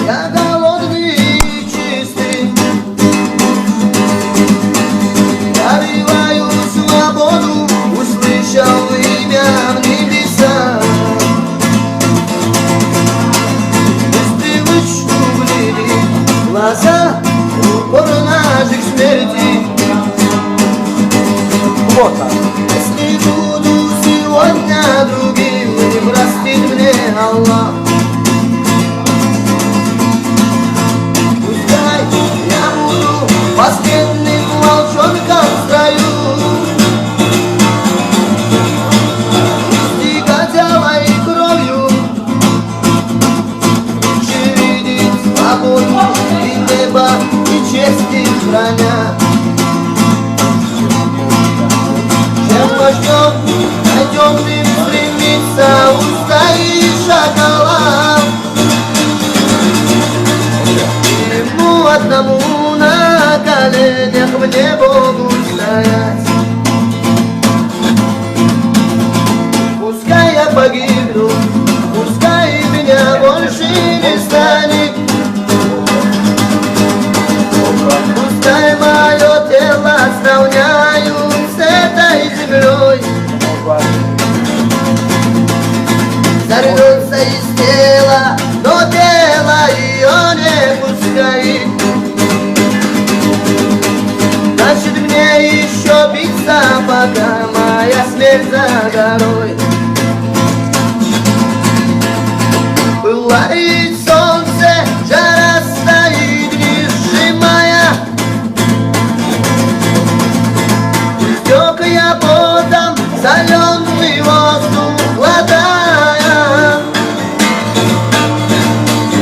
я голодный и чистый, добиваю свободу, услышал имя в небесах. Беспривычку глядит глаза, упор ножик смерти. Вот так. Если буду сегодня другим, не простит мне Аллах. Пускай я буду последним волчонком в строю, истекать и кровью, лучше видеть свободу и небо, и честь их храня. Вождем найденным стремится уста и шоколад. Ему одному на коленях в небо стоять. Пускай я погибну, пускай меня больше не станет, пускай мое тело сравняют с этой землей. Сорвется из тела, но тело ее не пускает. Значит, мне еще биться, пока моя смерть за горой. Пылает солнце, жара стоит несжимая. Истек я потом, соленый воздух глотая.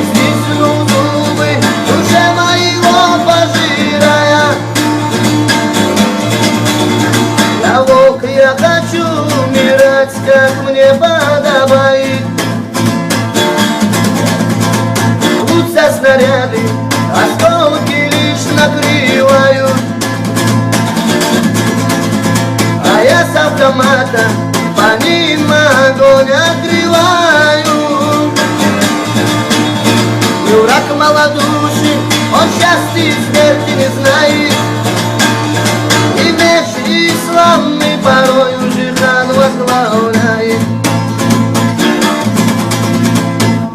Стиснул зубы, душе моего пожирая. Я волк, я хочу умирать, как мне подобает. Рвутся снаряды, осколки лишь накрывают, а я с автомата по ним огонь открываю. И враг малодушен, он счастья смерти не знает, и меч и славный порою жихан возглавляет.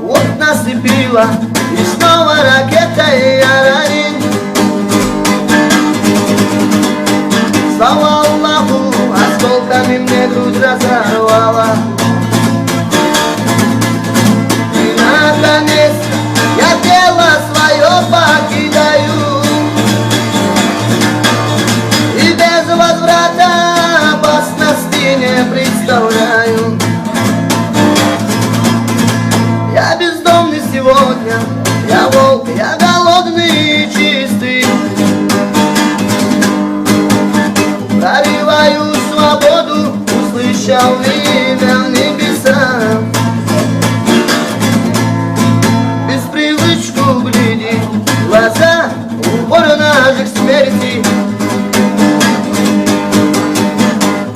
Вот насыпила, и снова ракетой я ранен. Слава Аллаху, осколками мне грудь разорвала. И наконец я тело свое покидаю, и без возврата опасности не представляю. Я бездомный сегодня, я волк, я голодный и чистый, прорываю свободу, услышал имя в небесах. Без привычку глядит глаза, упор ножик смерти.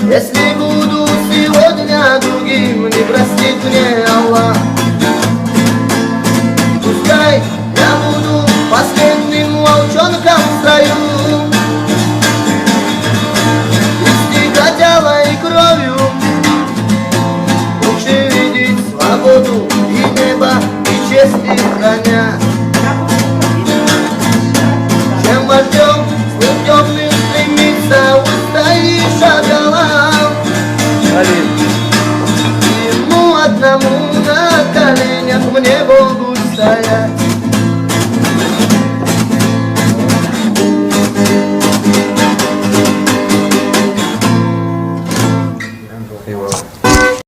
Если буду сегодня другим, не простит мне Аллах. Пускай я буду последним волчонком в строю, и кровью, лучше видеть свободу и небо, и честь их храня, чем вождем с темным стремится уста и шоколад. Ему одному на коленях мне Богу стоять.